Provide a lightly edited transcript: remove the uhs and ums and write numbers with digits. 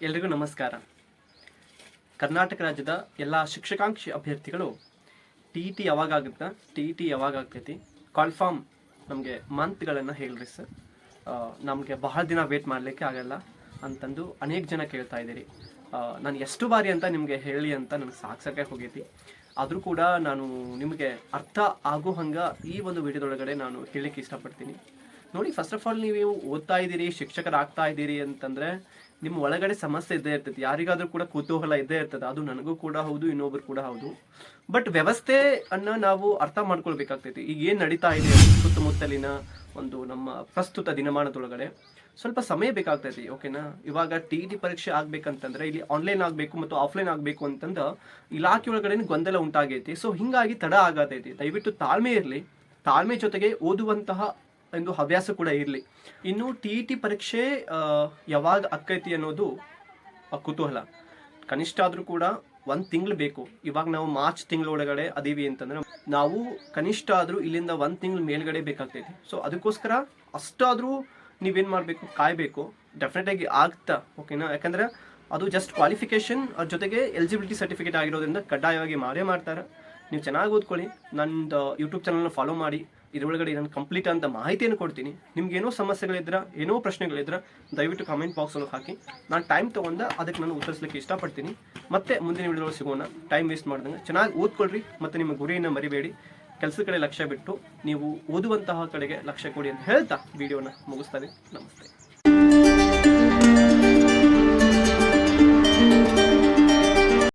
ಎಲ್ರಿಗೂ ನಮಸ್ಕಾರ. ಕರ್ನಾಟಕ ರಾಜ್ಯದ ಎಲ್ಲ ಶಿಕ್ಷಕಾಂಕ್ಷಿ ಅಭ್ಯರ್ಥಿಗಳು ಟಿ ಯಾವಾಗ ಆಗುತ್ತಾ, ಟಿ ಯಾವಾಗ ಆಗ್ತೈತಿ, ಕಾಲ್ಫಾರ್ಮ್ ನಮಗೆ ಮಂತ್ಗಳನ್ನು ಹೇಳ್ರಿ ಸರ್, ನಮಗೆ ಬಹಳ ದಿನ ವೇಟ್ ಮಾಡಲಿಕ್ಕೆ ಆಗಲ್ಲ ಅಂತಂದು ಅನೇಕ ಜನ ಕೇಳ್ತಾ ಇದ್ದೀರಿ. ನಾನು ಎಷ್ಟು ಬಾರಿ ಅಂತ ನಿಮಗೆ ಹೇಳಿ ಅಂತ ನನಗೆ ಸಾಕ್ಸಕ್ಕೆ ಹೋಗೈತಿ. ಆದರೂ ಕೂಡ ನಾನು ನಿಮಗೆ ಅರ್ಥ ಆಗೋ ಹಂಗೆ ಈ ಒಂದು ವಿಡಿಯೋದೊಳಗಡೆ ನಾನು ಹೇಳಲಿಕ್ಕೆ ಇಷ್ಟಪಡ್ತೀನಿ. ನೋಡಿ, ಫಸ್ಟ್ ಆಫ್ ಆಲ್ ನೀವು ಓದ್ತಾ ಇದ್ದೀರಿ, ಶಿಕ್ಷಕರಾಗ್ತಾ ಇದ್ದೀರಿ ಅಂತಂದರೆ ನಿಮ್ಮ ಒಳಗಡೆ ಸಮಸ್ಯೆ ಇದ್ದೇ ಇರ್ತೈತಿ. ಯಾರಿಗಾದ್ರೂ ಕೂಡ ಕುತೂಹಲ ಇದ್ದೇ ಇರ್ತದೆ. ಅದು ನನಗೂ ಕೂಡ ಹೌದು, ಇನ್ನೊಬ್ರು ಕೂಡ ಹೌದು. ಬಟ್ ವ್ಯವಸ್ಥೆ ಅನ್ನ ನಾವು ಅರ್ಥ ಮಾಡ್ಕೊಳ್ಬೇಕಾಗ್ತೈತಿ. ಈಗ ಏನು ನಡೀತಾ ಇದೆ ಸುತ್ತಮುತ್ತಲಿನ ಒಂದು ನಮ್ಮ ಪ್ರಸ್ತುತ ದಿನಮಾನದೊಳಗಡೆ ಸ್ವಲ್ಪ ಸಮಯ ಬೇಕಾಗ್ತೈತಿ. ಓಕೆನಾ? ಇವಾಗ ಟಿ ಪರೀಕ್ಷೆ ಆಗ್ಬೇಕಂತಂದ್ರೆ ಇಲ್ಲಿ ಆನ್ಲೈನ್ ಆಗಬೇಕು ಮತ್ತು ಆಫ್ಲೈನ್ ಆಗಬೇಕು ಅಂತಂದು ಇಲಾಖೆ ಒಳಗಡೆ ಗೊಂದಲ ಉಂಟಾಗೈತಿ. ಸೊ ಹಿಂಗಾಗಿ ತಡ ಆಗತೈತಿ. ದಯವಿಟ್ಟು ತಾಳ್ಮೆ ಇರಲಿ, ತಾಳ್ಮೆ ಜೊತೆಗೆ ಓದುವಂತಹ ಒಂದು ಹವ್ಯಾಸ ಕೂಡ ಇರಲಿ. ಇನ್ನು ಟಿ ಪರೀಕ್ಷೆ ಯಾವಾಗ ಆಕ್ಕೈತಿ ಅನ್ನೋದು ಕುತೂಹಲ. ಕನಿಷ್ಠ ಆದರೂ ಕೂಡ 1 ತಿಂಗಳು ಬೇಕು. ಇವಾಗ ನಾವು ಮಾರ್ಚ್ ತಿಂಗಳೊಳಗಡೆ ಅದೀವಿ ಅಂತಂದ್ರೆ ನಾವು ಕನಿಷ್ಠ ಆದರೂ ಇಲ್ಲಿಂದ 1 ತಿಂಗಳು ಮೇಲ್ಗಡೆ ಬೇಕಾಗ್ತೈತಿ. ಸೊ ಅದಕ್ಕೋಸ್ಕರ ಅಷ್ಟಾದರೂ ನೀವೇನು ಮಾಡಬೇಕು, ಕಾಯಬೇಕು. ಡೆಫಿನೆಟ್ ಆಗಿ ಆಗ್ತಾ, ಓಕೆನಾ? ಯಾಕಂದ್ರೆ ಅದು ಜಸ್ಟ್ ಕ್ವಾಲಿಫಿಕೇಶನ್ ಜೊತೆಗೆ ಎಲಿಜಿಬಿಲಿಟಿ ಸರ್ಟಿಫಿಕೇಟ್ ಆಗಿರೋದ್ರಿಂದ ಕಡ್ಡಾಯವಾಗಿ ಮಾಡೇ ಮಾಡ್ತಾರೆ. ನೀವು ಚೆನ್ನಾಗಿ ಓದ್ಕೊಳ್ಳಿ. ನಂದು ಯೂಟ್ಯೂಬ್ ಚಾನಲ್ನ ಫಾಲೋ ಮಾಡಿ. ಇದರೊಳಗಡೆ ನಾನು ಕಂಪ್ಲೀಟ್ ಅಂತ ಮಾಹಿತಿಯನ್ನು ಕೊಡ್ತೀನಿ. ನಿಮ್ಗೆ ಏನೋ ಸಮಸ್ಯೆಗಳಿದ್ರೆ, ಏನೋ ಪ್ರಶ್ನೆಗಳಿದ್ರೆ ದಯವಿಟ್ಟು ಕಾಮೆಂಟ್ ಬಾಕ್ಸಲ್ಲಿ ಹಾಕಿ. ನಾನು ಟೈಮ್ ತೊಗೊಂಡು ಅದಕ್ಕೆ ನಾನು ಉತ್ತರಿಸಲಿಕ್ಕೆ ಇಷ್ಟಪಡ್ತೀನಿ. ಮತ್ತೆ ಮುಂದಿನ ವಿಡಿಯೋದಲ್ಲಿ ಸಿಗೋಣ. ಟೈಮ್ ವೇಸ್ಟ್ ಮಾಡ್ದಂಗೆ ಚೆನ್ನಾಗಿ ಓದ್ಕೊಳ್ರಿ ಮತ್ತು ನಿಮ್ಮ ಗುರಿಯನ್ನು ಮರಿಬೇಡಿ. ಕೆಲಸದ ಕಡೆ ಲಕ್ಷ್ಯ ಬಿಟ್ಟು ನೀವು ಓದುವಂತಹ ಕಡೆಗೆ ಲಕ್ಷ್ಯ ಕೊಡಿ ಅಂತ ಹೇಳ್ತಾ ವಿಡಿಯೋನ ಮುಗಿಸ್ತಾರೆ. ನಮಸ್ತೆ.